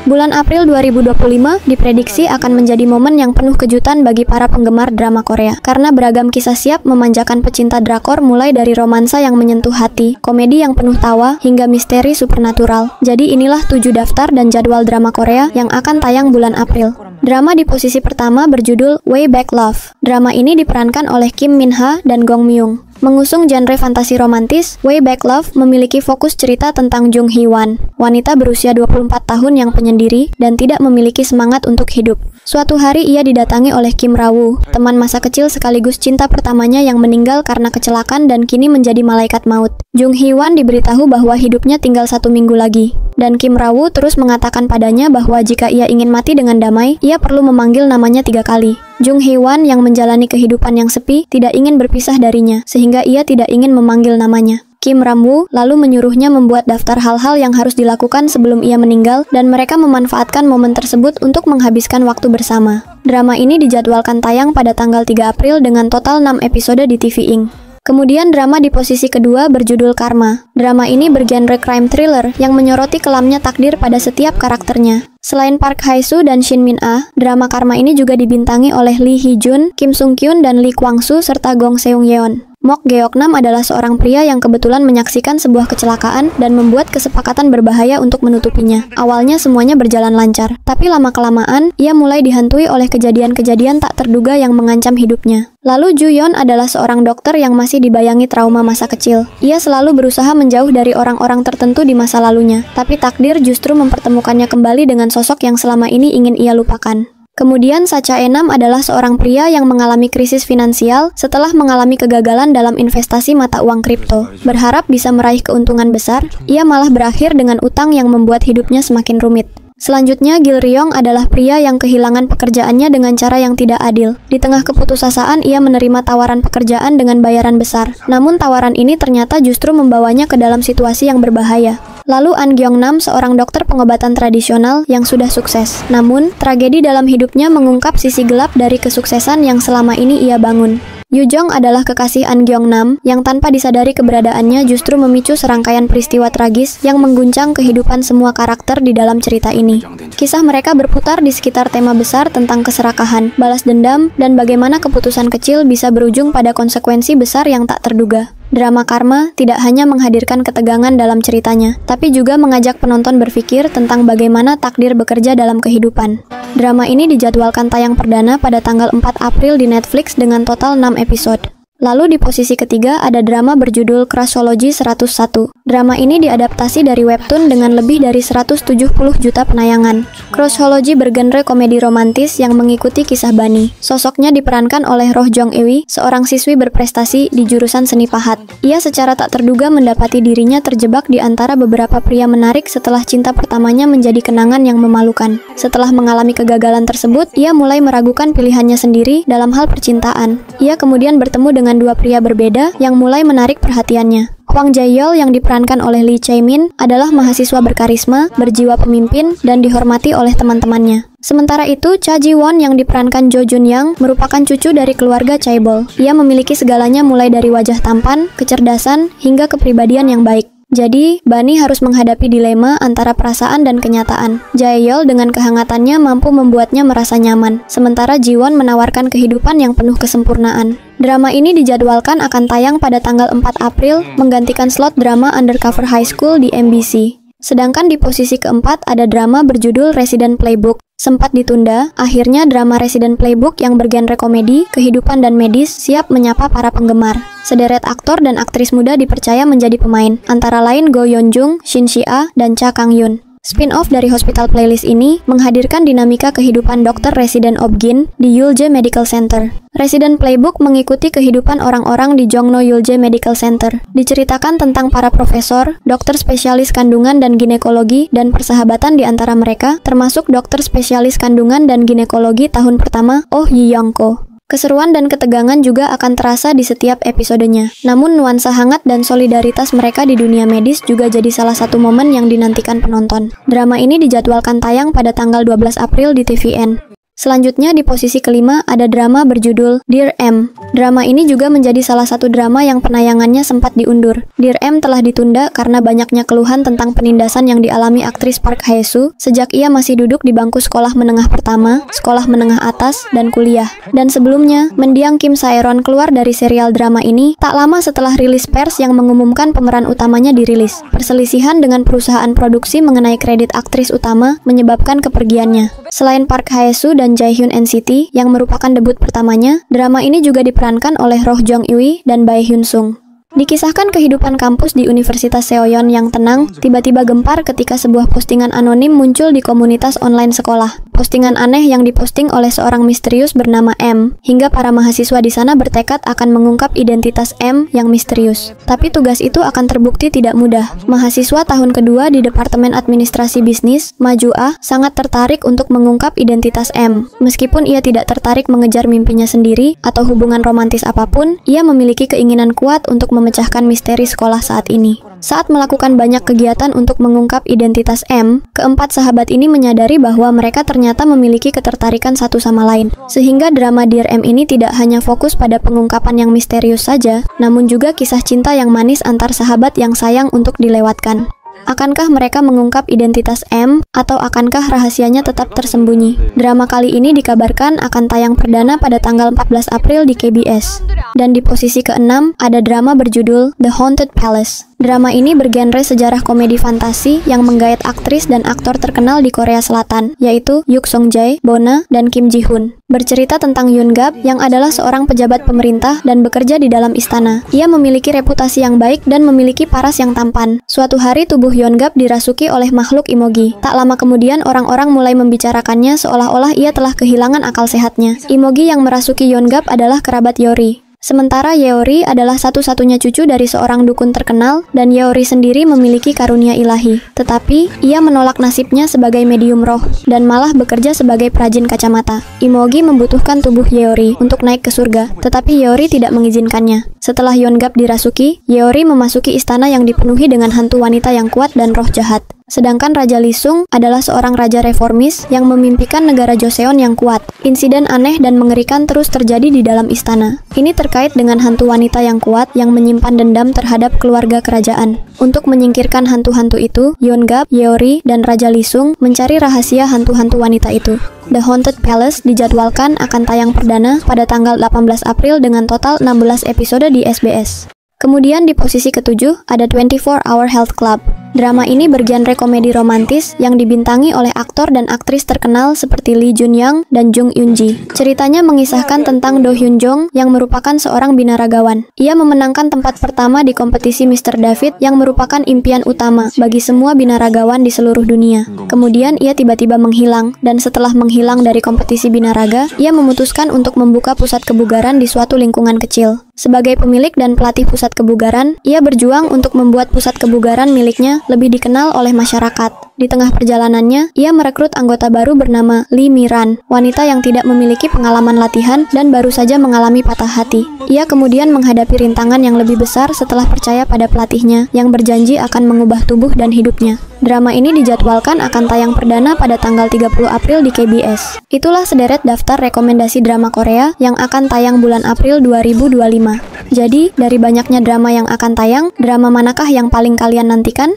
Bulan April 2025 diprediksi akan menjadi momen yang penuh kejutan bagi para penggemar drama Korea karena beragam kisah siap memanjakan pecinta drakor mulai dari romansa yang menyentuh hati, komedi yang penuh tawa, hingga misteri supernatural. Jadi inilah 7 daftar dan jadwal drama Korea yang akan tayang bulan April. Drama di posisi pertama berjudul Way Back Love. Drama ini diperankan oleh Kim Min Ha dan Gong Myung. Mengusung genre fantasi romantis, Way Back Love memiliki fokus cerita tentang Jung Hee-wan, wanita berusia 24 tahun yang penyendiri dan tidak memiliki semangat untuk hidup. Suatu hari ia didatangi oleh Kim Ra-woo, teman masa kecil sekaligus cinta pertamanya yang meninggal karena kecelakaan dan kini menjadi malaikat maut. Jung Hee-wan diberitahu bahwa hidupnya tinggal 1 minggu lagi. Dan Kim Ra-woo terus mengatakan padanya bahwa jika ia ingin mati dengan damai, ia perlu memanggil namanya 3 kali. Jung Hee-wan yang menjalani kehidupan yang sepi tidak ingin berpisah darinya, sehingga ia tidak ingin memanggil namanya. Kim Ra-woo lalu menyuruhnya membuat daftar hal-hal yang harus dilakukan sebelum ia meninggal, dan mereka memanfaatkan momen tersebut untuk menghabiskan waktu bersama. Drama ini dijadwalkan tayang pada tanggal 3 April dengan total 6 episode di TV Ink. Kemudian drama di posisi kedua berjudul Karma. Drama ini bergenre crime thriller yang menyoroti kelamnya takdir pada setiap karakternya. Selain Park Hae-soo dan Shin Min-ah, drama Karma ini juga dibintangi oleh Lee Hee-jun, Kim Sung-kyun, dan Lee Kwang-soo serta Gong Seung-yeon. Mok Geok-nam adalah seorang pria yang kebetulan menyaksikan sebuah kecelakaan dan membuat kesepakatan berbahaya untuk menutupinya. Awalnya semuanya berjalan lancar, tapi lama-kelamaan ia mulai dihantui oleh kejadian-kejadian tak terduga yang mengancam hidupnya. Lalu Ju-yeon adalah seorang dokter yang masih dibayangi trauma masa kecil. Ia selalu berusaha menjauh dari orang-orang tertentu di masa lalunya, tapi takdir justru mempertemukannya kembali dengan sosok yang selama ini ingin ia lupakan. Kemudian Sacha Enam adalah seorang pria yang mengalami krisis finansial setelah mengalami kegagalan dalam investasi mata uang kripto. Berharap bisa meraih keuntungan besar, ia malah berakhir dengan utang yang membuat hidupnya semakin rumit. Selanjutnya, Gil Ryong adalah pria yang kehilangan pekerjaannya dengan cara yang tidak adil. Di tengah keputusasaan, ia menerima tawaran pekerjaan dengan bayaran besar. Namun tawaran ini ternyata justru membawanya ke dalam situasi yang berbahaya. Lalu An Gyeong-nam, seorang dokter pengobatan tradisional yang sudah sukses. Namun, tragedi dalam hidupnya mengungkap sisi gelap dari kesuksesan yang selama ini ia bangun. Yu Jong adalah kekasih An Gyeong-nam yang tanpa disadari keberadaannya justru memicu serangkaian peristiwa tragis yang mengguncang kehidupan semua karakter di dalam cerita ini. Kisah mereka berputar di sekitar tema besar tentang keserakahan, balas dendam, dan bagaimana keputusan kecil bisa berujung pada konsekuensi besar yang tak terduga. Drama Karma tidak hanya menghadirkan ketegangan dalam ceritanya, tapi juga mengajak penonton berpikir tentang bagaimana takdir bekerja dalam kehidupan. Drama ini dijadwalkan tayang perdana pada tanggal 4 April di Netflix dengan total 6 episode. Lalu di posisi ketiga ada drama berjudul Crashology 101. Drama ini diadaptasi dari webtoon dengan lebih dari 170 juta penayangan. Crashology bergenre komedi romantis yang mengikuti kisah Bani. Sosoknya diperankan oleh Roh Jong Ewi, seorang siswi berprestasi di jurusan seni pahat. Ia secara tak terduga mendapati dirinya terjebak di antara beberapa pria menarik setelah cinta pertamanya menjadi kenangan yang memalukan. Setelah mengalami kegagalan tersebut, ia mulai meragukan pilihannya sendiri dalam hal percintaan. Ia kemudian bertemu dengan 2 pria berbeda yang mulai menarik perhatiannya. Hwang Jae-yeol yang diperankan oleh Lee Chae-min adalah mahasiswa berkarisma, berjiwa pemimpin, dan dihormati oleh teman-temannya. Sementara itu, Cha Ji-won yang diperankan Jo Jun-yang merupakan cucu dari keluarga chaebol. Ia memiliki segalanya mulai dari wajah tampan, kecerdasan, hingga kepribadian yang baik. Jadi, Bani harus menghadapi dilema antara perasaan dan kenyataan. Jae-yeol dengan kehangatannya mampu membuatnya merasa nyaman, sementara Ji-won menawarkan kehidupan yang penuh kesempurnaan. Drama ini dijadwalkan akan tayang pada tanggal 4 April, menggantikan slot drama Undercover High School di MBC. Sedangkan di posisi keempat ada drama berjudul Resident Playbook. Sempat ditunda, akhirnya drama Resident Playbook yang bergenre komedi, kehidupan dan medis siap menyapa para penggemar. Sederet aktor dan aktris muda dipercaya menjadi pemain, antara lain Go Yeon-jung, Shin Si-ah, dan Cha Kang-yoon. Spin-off dari Hospital Playlist ini menghadirkan dinamika kehidupan dokter residen Obgyn di Yulje Medical Center. Resident Playbook mengikuti kehidupan orang-orang di Jongno Yulje Medical Center. Diceritakan tentang para profesor, dokter spesialis kandungan dan ginekologi, dan persahabatan di antara mereka, termasuk dokter spesialis kandungan dan ginekologi tahun pertama, Oh Yi-young-ko. Keseruan dan ketegangan juga akan terasa di setiap episodenya. Namun nuansa hangat dan solidaritas mereka di dunia medis juga jadi salah satu momen yang dinantikan penonton. Drama ini dijadwalkan tayang pada tanggal 12 April di TVN. Selanjutnya di posisi kelima ada drama berjudul Dear M. Drama ini juga menjadi salah satu drama yang penayangannya sempat diundur. Dear M telah ditunda karena banyaknya keluhan tentang penindasan yang dialami aktris Park Hae-soo sejak ia masih duduk di bangku sekolah menengah pertama, sekolah menengah atas, dan kuliah. Dan sebelumnya, mendiang Kim Sae-ron keluar dari serial drama ini tak lama setelah rilis pers yang mengumumkan pemeran utamanya dirilis. Perselisihan dengan perusahaan produksi mengenai kredit aktris utama menyebabkan kepergiannya. Selain Park Hae-soo dan Jaehyun NCT yang merupakan debut pertamanya, drama ini juga diperankan oleh Roh Jong-eui dan Bae Hyun-sung. Dikisahkan kehidupan kampus di Universitas Seoyeon yang tenang, tiba-tiba gempar ketika sebuah postingan anonim muncul di komunitas online sekolah. Postingan aneh yang diposting oleh seorang misterius bernama M, hingga para mahasiswa di sana bertekad akan mengungkap identitas M yang misterius. Tapi tugas itu akan terbukti tidak mudah. Mahasiswa tahun kedua di Departemen Administrasi Bisnis, Maju A, sangat tertarik untuk mengungkap identitas M. Meskipun ia tidak tertarik mengejar mimpinya sendiri atau hubungan romantis apapun, ia memiliki keinginan kuat untuk memecahkan misteri sekolah saat ini. Saat melakukan banyak kegiatan untuk mengungkap identitas M, keempat sahabat ini menyadari bahwa mereka ternyata memiliki ketertarikan satu sama lain. Sehingga drama Dear M ini tidak hanya fokus pada pengungkapan yang misterius saja, namun juga kisah cinta yang manis antar sahabat yang sayang untuk dilewatkan. Akankah mereka mengungkap identitas M, atau akankah rahasianya tetap tersembunyi? Drama kali ini dikabarkan akan tayang perdana pada tanggal 14 April di KBS. Dan di posisi ke-6 ada drama berjudul The Haunted Palace. Drama ini bergenre sejarah komedi fantasi yang menggait aktris dan aktor terkenal di Korea Selatan, yaitu Yuk Song Jae, Bona, dan Kim Ji Hoon. Bercerita tentang Yoon Gap yang adalah seorang pejabat pemerintah dan bekerja di dalam istana. Ia memiliki reputasi yang baik dan memiliki paras yang tampan. Suatu hari tubuh Yoon Gap dirasuki oleh makhluk Imogi. Tak lama kemudian orang-orang mulai membicarakannya seolah-olah ia telah kehilangan akal sehatnya. Imogi yang merasuki Yoon Gap adalah kerabat Yeori. Sementara Yeori adalah satu-satunya cucu dari seorang dukun terkenal dan Yeori sendiri memiliki karunia ilahi. Tetapi, ia menolak nasibnya sebagai medium roh dan malah bekerja sebagai perajin kacamata. Imogi membutuhkan tubuh Yeori untuk naik ke surga, tetapi Yeori tidak mengizinkannya. Setelah Yoon Gap dirasuki, Yeori memasuki istana yang dipenuhi dengan hantu wanita yang kuat dan roh jahat. Sedangkan Raja Lee Sung adalah seorang raja reformis yang memimpikan negara Joseon yang kuat. Insiden aneh dan mengerikan terus terjadi di dalam istana. Ini terkait dengan hantu wanita yang kuat yang menyimpan dendam terhadap keluarga kerajaan. Untuk menyingkirkan hantu-hantu itu, Yoon Gap, Yeori, dan Raja Lee Sung mencari rahasia hantu-hantu wanita itu. The Haunted Palace dijadwalkan akan tayang perdana pada tanggal 18 April dengan total 16 episode di SBS. Kemudian di posisi ke-7 ada 24 Hour Health Club. Drama ini bergenre komedi romantis yang dibintangi oleh aktor dan aktris terkenal seperti Lee Jun Young dan Jung Eun Ji. Ceritanya mengisahkan tentang Do Hyun Jong yang merupakan seorang binaragawan. Ia memenangkan tempat pertama di kompetisi Mr. David yang merupakan impian utama bagi semua binaragawan di seluruh dunia. Kemudian ia tiba-tiba menghilang, dan setelah menghilang dari kompetisi binaraga, ia memutuskan untuk membuka pusat kebugaran di suatu lingkungan kecil. Sebagai pemilik dan pelatih pusat kebugaran, ia berjuang untuk membuat pusat kebugaran miliknya lebih dikenal oleh masyarakat. Di tengah perjalanannya, ia merekrut anggota baru bernama Lee Miran, wanita yang tidak memiliki pengalaman latihan dan baru saja mengalami patah hati. Ia kemudian menghadapi rintangan yang lebih besar setelah percaya pada pelatihnya yang berjanji akan mengubah tubuh dan hidupnya. Drama ini dijadwalkan akan tayang perdana pada tanggal 30 April di KBS. Itulah sederet daftar rekomendasi drama Korea yang akan tayang bulan April 2025. Jadi, dari banyaknya drama yang akan tayang, drama manakah yang paling kalian nantikan?